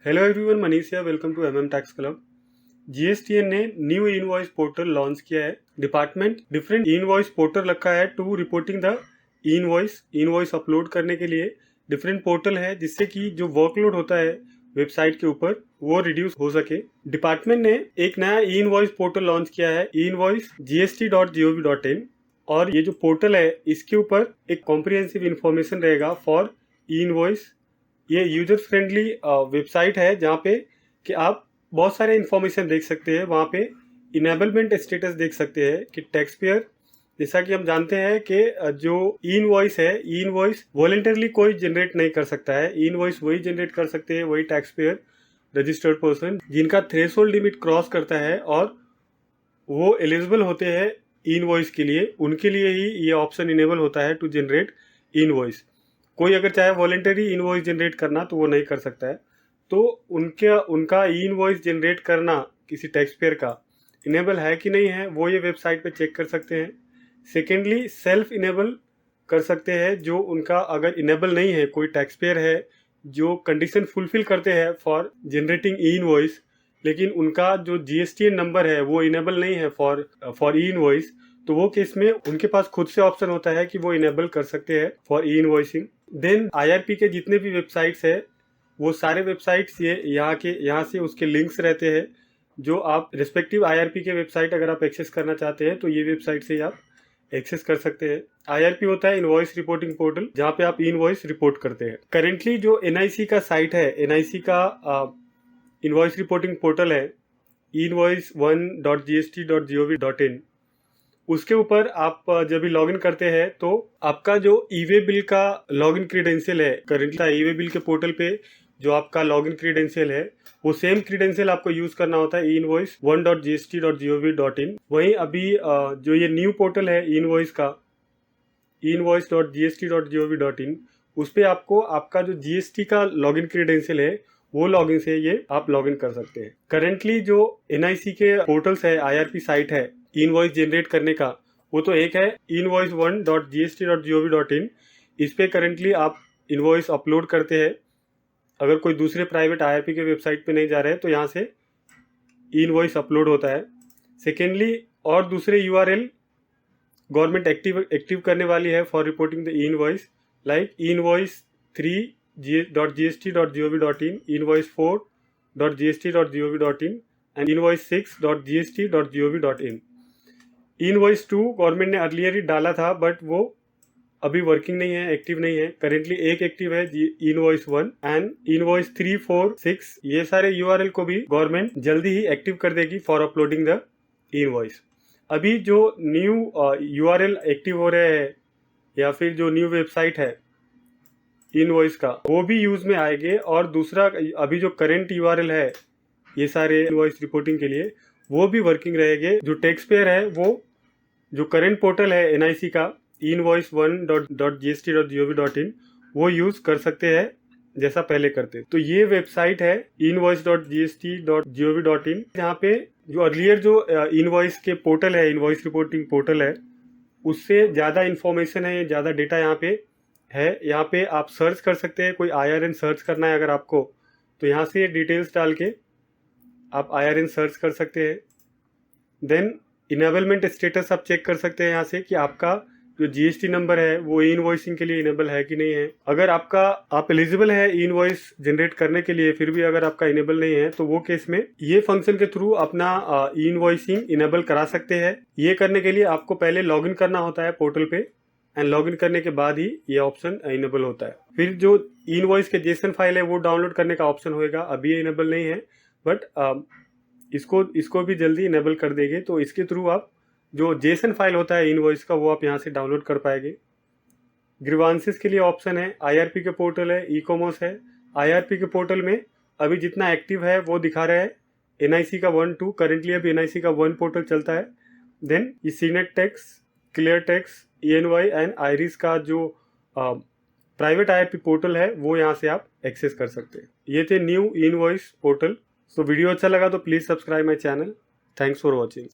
Hello everyone, Manish है। Welcome to MM tax club. GSTN ने new invoice portal launch किया है। डिपार्टमेंट डिफरेंट इनवॉइस पोर्टल रखा है to reporting the invoice upload करने के लिए डिफरेंट पोर्टल है, जिससे कि जो वर्कलोड होता है वेबसाइट के ऊपर वो रिड्यूस हो सके। डिपार्टमेंट ने एक नया ई इनवॉइस पोर्टल लॉन्च किया है, invoice.gst.gov.in। और ये जो पोर्टल है इसके ऊपर एक कॉम्प्रिहेंसिव इंफॉर्मेशन रहेगा फॉर ई इनवॉइस। ये यूजर फ्रेंडली वेबसाइट है जहाँ पे कि आप बहुत सारे इन्फॉर्मेशन देख सकते हैं। वहाँ पे इनेबलमेंट स्टेटस देख सकते हैं कि टैक्स पेयर, जैसा कि हम जानते हैं कि जो ई इनवॉइस है, ई इनवॉइस वॉलंटरली कोई जनरेट नहीं कर सकता है। ई इनवॉइस वही जनरेट कर सकते हैं, वही टैक्स पेयर रजिस्टर्ड पर्सन जिनका थ्रेशोल्ड लिमिट क्रॉस करता है और वो एलिजिबल होते हैं ई इनवॉइस के लिए। उनके लिए ही ये ऑप्शन इनेबल होता है टू जनरेट ई इनवॉइस। कोई अगर चाहे वॉलेंटरी इनवॉइस जनरेट करना तो वो नहीं कर सकता है। तो उनका ई इनवॉइस जनरेट करना किसी टैक्स पेयर का इनेबल है कि नहीं है, वो ये वेबसाइट पे चेक कर सकते हैं। सेकेंडली, सेल्फ इनेबल कर सकते हैं। जो उनका अगर इनेबल नहीं है, कोई टैक्स पेयर है जो कंडीशन फुलफिल करते हैं फॉर जनरेटिंग ई इनवॉइस, लेकिन उनका जो जीएसटीएन नंबर है वो इनेबल नहीं है फॉर ई इनवॉइस, तो वो केस में उनके पास खुद से ऑप्शन होता है कि वो इनेबल कर सकते हैं for e invoicing. Then IRP के जितने भी वेबसाइट्स है वो सारे वेबसाइट्स यहाँ से उसके लिंक्स रहते हैं। जो आप रिस्पेक्टिव आईआरपी के वेबसाइट अगर आप एक्सेस करना चाहते हैं तो ये वेबसाइट से आप एक्सेस कर सकते हैं। आईआरपी होता है इनवॉइस रिपोर्टिंग पोर्टल, जहाँ पे आप इनवॉइस रिपोर्ट करते हैं। करेंटली जो एनआईसी का साइट है, एनआईसी का इनवॉइस रिपोर्टिंग पोर्टल है invoice1.gst.gov.in, उसके ऊपर आप जब भी लॉगिन करते हैं तो आपका जो ईवे बिल का लॉगिन क्रीडेंशियल है, करेंटली ईवे बिल के पोर्टल पे जो आपका लॉगिन क्रीडेंशियल है वो सेम क्रीडेंशियल आपको यूज करना होता है invoice1.gst.gov.in। वहीं अभी जो ये न्यू पोर्टल है इनवॉइस का, invoice.gst.gov.in, उस पे आपको आपका जो जीएसटी का लॉगिन क्रीडेंशियल है वो लॉगिन से ये आप लॉगिन कर सकते हैं। करेंटली जो एनआईसी के पोर्टल्स है, आईआरपी साइट है इनवॉइस जनरेट करने का, वो तो एक है invoice1.gst.gov.in। इस पे करेंटली आप इनवॉइस अपलोड करते हैं। अगर कोई दूसरे प्राइवेट आईआरपी के वेबसाइट पे नहीं जा रहे हैं तो यहाँ से इनवॉइस अपलोड होता है। सेकेंडली, और दूसरे यूआरएल गवर्नमेंट एक्टिव करने वाली है for reporting the invoice, like invoice3.gst.gov.in, invoice4.gst.gov.in and invoice6.gst.gov.in। Invoice 2 government ने अर्लियर ही डाला था बट वो अभी वर्किंग नहीं है, एक्टिव नहीं है। करेंटली एक एक्टिव है इनवॉइस 1 एंड इनवॉइस 3, 4, 6। ये सारे यूआरएल को भी गवर्नमेंट जल्दी ही एक्टिव कर देगी फॉर अपलोडिंग द इनवॉइस। अभी जो न्यू यूआरएल एक्टिव हो रहे हैं या फिर जो न्यू वेबसाइट है इनवॉइस का, वो भी यूज में आएंगे। और दूसरा, अभी जो करंट यूआरएल है ये सारे इनवॉइस रिपोर्टिंग के लिए, वो भी वर्किंग रहेंगे। जो टैक्स पेयर है वो जो करंट पोर्टल है एनआईसी का invoice1.gst.gov.in वो यूज कर सकते हैं जैसा पहले करते। तो ये वेबसाइट है invoice.gst.gov.in, जहाँ पे जो अर्लियर जो इनवॉइस के पोर्टल है, इनवॉइस रिपोर्टिंग पोर्टल है, उससे ज़्यादा इन्फॉर्मेशन है, ज़्यादा डेटा यहाँ पे है। यहाँ पे आप सर्च कर सकते हैं। कोई IRN सर्च करना है अगर आपको, तो यहाँ से डिटेल्स डाल के आप IRN सर्च कर सकते हैं। देन इनेबलमेंट स्टेटस आप चेक कर सकते हैं यहाँ से कि आपका जो जीएसटी नंबर है वो ई इनवॉइसिंग के लिए इनेबल है कि नहीं है। अगर आप एलिजिबल है ई इनवॉइस जनरेट करने के लिए, फिर भी अगर आपका इनेबल नहीं है, तो वो केस में ये फंक्शन के थ्रू अपना ई इनवॉइसिंग इनेबल करा सकते हैं। ये करने के लिए आपको पहले लॉगिन करना होता है पोर्टल पे, एंड लॉगिन करने के बाद ही ये ऑप्शन इनेबल होता है। फिर जो ई इनवॉइस के जेसन फाइल है वो डाउनलोड करने का ऑप्शन होगा। अभी ये इनेबल नहीं है बट इसको भी जल्दी इनेबल कर देंगे। तो इसके थ्रू आप जो जेसन फाइल होता है इनवॉइस का वो आप यहाँ से डाउनलोड कर पाएंगे। ग्रीवांसेस के लिए ऑप्शन है, आईआरपी के पोर्टल है, ई कॉमर्स है। आईआरपी के पोर्टल में अभी जितना एक्टिव है वो दिखा रहा है एनआईसी का 1, 2। करेंटली अभी एनआईसी का 1 पोर्टल चलता है। देन ये senate tax, clear tax, ENY and iris का जो प्राइवेट आईआरपी पोर्टल है वो यहाँ से आप एक्सेस कर सकते हैं। ये थे new invoice portal. So video अच्छा लगा तो please subscribe my channel. Thanks for watching.